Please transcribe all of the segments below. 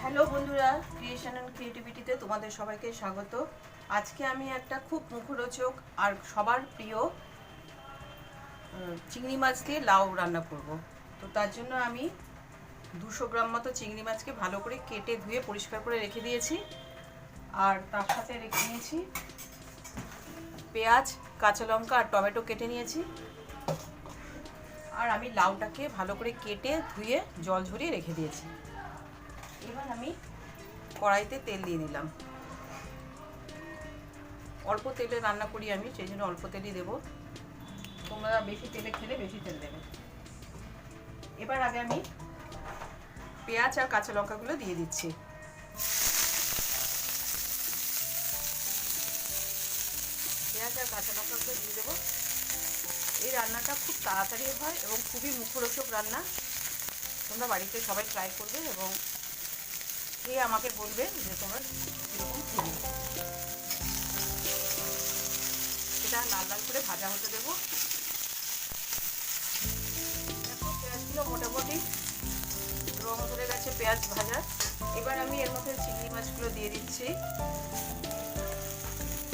Hello বন্ধুরা, creation and ক্রিয়েটিভিটিতে তোমাদের সবাইকে স্বাগত। আজকে আমি একটা খুব মুখরোচক আর সবার প্রিয় চিংড়ি মাছ দিয়ে লাউ রান্না করব। তো তার জন্য আমি 200 গ্রাম মতো চিংড়ি মাছকে ভালো করে কেটে ধুয়ে পরিষ্কার করে রেখে দিয়েছি। আর তার সাথে রেখে নিয়েছি পেঁয়াজ, কাঁচা লঙ্কা আর টমেটো কেটে নিয়েছি। আর আমি লাউটাকে ভালো করে কেটে ধুয়ে জল ঝরিয়ে রেখে দিয়েছি। এবার আমি কড়াইতে তেল দিয়ে দিলাম। অল্প তেলে রান্না করি আমি, সেই জন্য অল্প তেলই দেবো। তোমরা বেশি তেলে খেলে বেশি তেল দেবে। এবার আগে আমি পেঁয়াজ আর কাঁচা লঙ্কাগুলো দিয়ে দিচ্ছি। পেঁয়াজ আর কাঁচা লঙ্কাগুলো দিয়ে দেবো। এই রান্নাটা খুব তাড়াতাড়ি হয় এবং খুবই মুখরোচক রান্না। তোমরা বাড়িতে সবাই ট্রাই করবে এবং খেয়ে আমাকে বলবে যে তোমরা কীরকম খেলে। এটা লাল লাল করে ভাজা হতে দেবো। দেখো পেঁয়াজগুলো মোটামুটি রং ধরে গেছে পেঁয়াজ ভাজা। এবার আমি এর মধ্যে চিংড়ি মাছগুলো দিয়ে দিচ্ছি।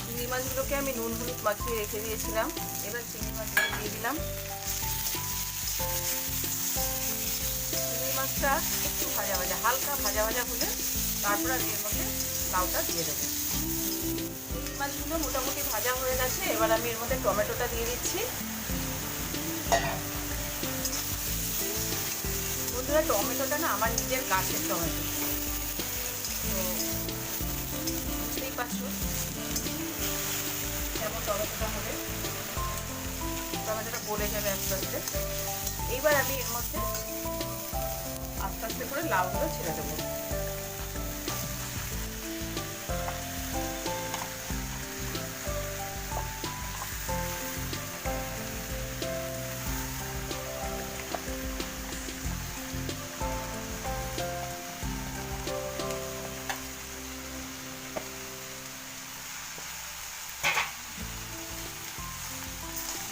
চিংড়ি মাছগুলোকে আমি নুন হলুদ মাখিয়ে রেখে দিয়েছিলাম। এবার চিংড়ি মাছগুলো দিয়ে দিলাম। চিংড়ি মাছটা একটু ভাজা ভাজা, হালকা ভাজা ভাজা হলে তারপর আমি এর মধ্যে লাউটা দিয়ে দেবো। চিংড়ি মাছগুলো মোটামুটি ভাজা হয়ে গেছে। এবার আমি এর মধ্যে টমেটোটা দিয়ে দিচ্ছি। বন্ধুরা, টমেটোটা না আমার নিজের গাছের টমেটো, তো বুঝতেই পারছো কেমন টমেটোটা হবে। টমেটোটা গলে যাবে আস্তে আস্তে। এইবার আমি এর মধ্যে আস্তে আস্তে করে লাউগুলো ছেড়ে দেবো।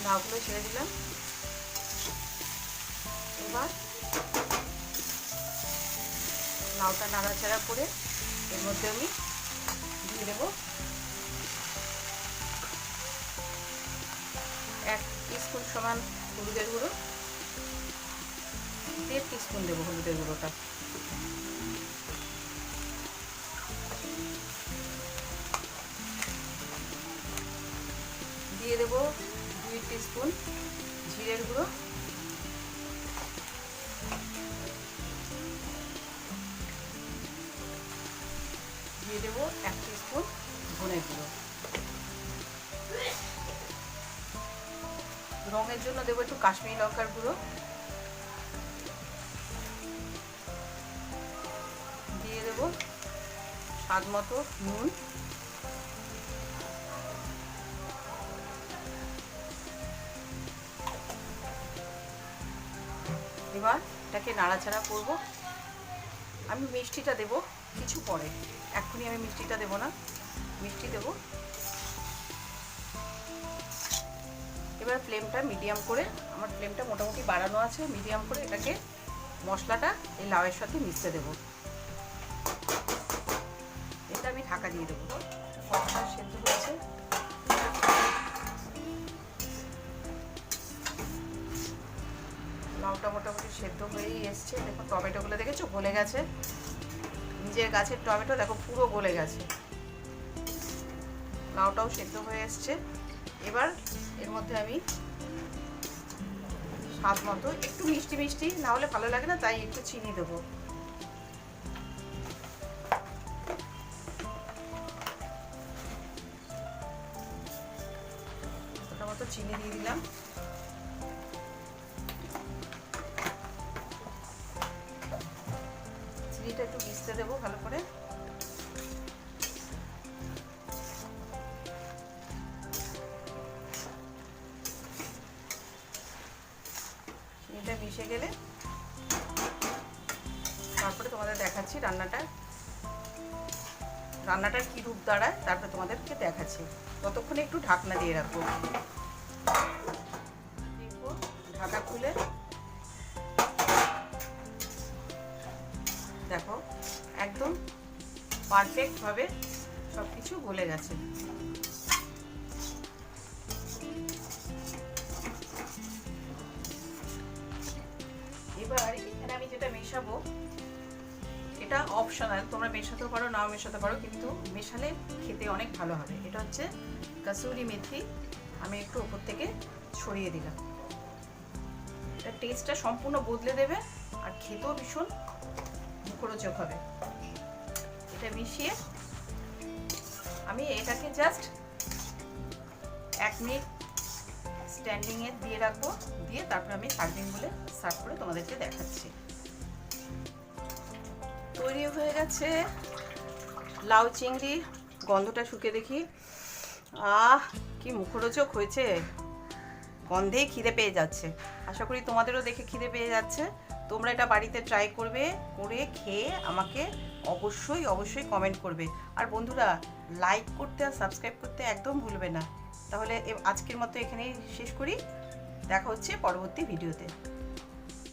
লাউগুলো ছেড়ে দিলাম। এবার লাউটা নাড়াচাড়া করে এর মধ্যে আমি দিয়ে দেবো 1 টিস্পুন সমান হলুদের গুঁড়ো। 1.5 টিস্পুন দেবো হলুদের গুঁড়োটা। দিয়ে দেবো 2 টিস্পুন জিরের গুঁড়ো। দিয়ে দেবো 1 টিস্পুন ধনের গুঁড়ো। রঙের জন্য দেবো একটু কাশ্মীরি লঙ্কার গুঁড়ো। দিয়ে দেবো স্বাদ মতো নুন। এবার এটাকে নাড়াচাড়া করব। আমি মিষ্টিটা দেব কিছু পরে, এক্ষুনি আমি মিষ্টিটা দেব না, মিষ্টি দেব। এবার ফ্লেমটা মিডিয়াম করে, আমার ফ্লেমটা মোটামুটি বাড়ানো আছে, মিডিয়াম করে এটাকে মশলাটা এই লাউয়ের সাথে মিশতে দেব। এটা আমি ঢাকা দিয়ে দেবো। মশলা সেদ্ধ হয়েছে। লাউটা মোটামুটি সেদ্ধ হয়েই এসছে। দেখো টমেটোগুলো দেখেছো গলে গেছে। নিজের গাছের টমেটো দেখো পুরো গলে গেছে। লাউটাও সেদ্ধ হয়ে এসছে। এবার এর মধ্যে আমি স্বাদ মতো একটু মিষ্টি মিষ্টি না হলে ভালো লাগে না, তাই একটু চিনি দেবো। ওটা মতো চিনি দিয়ে দিলাম। চিনিটা একটু মিশতে দেবো ভালো করে। চিনিটা মিশে গেলে তারপরে তোমাদের দেখাচ্ছি রান্নাটার কি রূপ দাঁড়ায়, তারপরে তোমাদেরকে দেখাচ্ছি। ততক্ষণে একটু ঢাকনা দিয়ে রাখবো। দেখবো ঢাকা খুলে দেখো একদম পারফেক্টভাবে সব কিছু গলে গেছে। এবার এখানে আমি যেটা মেশাবো এটা অপশনাল, তোমরা মেশাতেও পারো নাও মেশাতে পারো, কিন্তু মেশালে খেতে অনেক ভালো হবে। এটা হচ্ছে কাসুরি মেথি, আমি একটু ওপর থেকে ছড়িয়ে দিলাম। এটা টেস্টটা সম্পূর্ণ বদলে দেবে আর খেতেও ভীষণ মুখরোচক হবে। এটা মিশিয়ে আমি এটাকে জাস্ট 1 মিনিট স্ট্যান্ডিংয়ে দিয়ে রাখবো, দিয়ে তারপর আমি সার্ভিং বলে সার্ভ করে তোমাদেরকে দেখাচ্ছি। তৈরি হয়ে গেছে লাউ চিংড়ি। গন্ধটা শুকে দেখি, কি মুখরোচক হয়েছে, গন্ধেই খিদে পেয়ে যাচ্ছে। আশা করি তোমাদেরও দেখে খিদে পেয়ে যাচ্ছে। তোমরা এটা বাড়িতে ট্রাই করবে, করে খেয়ে আমাকে অবশ্যই কমেন্ট করবে। আর বন্ধুরা, লাইক করতে আর সাবস্ক্রাইব করতে একদম ভুলবে না। তাহলে আজকের মতো এখানেই শেষ করি, দেখা হচ্ছে পরবর্তী ভিডিওতে।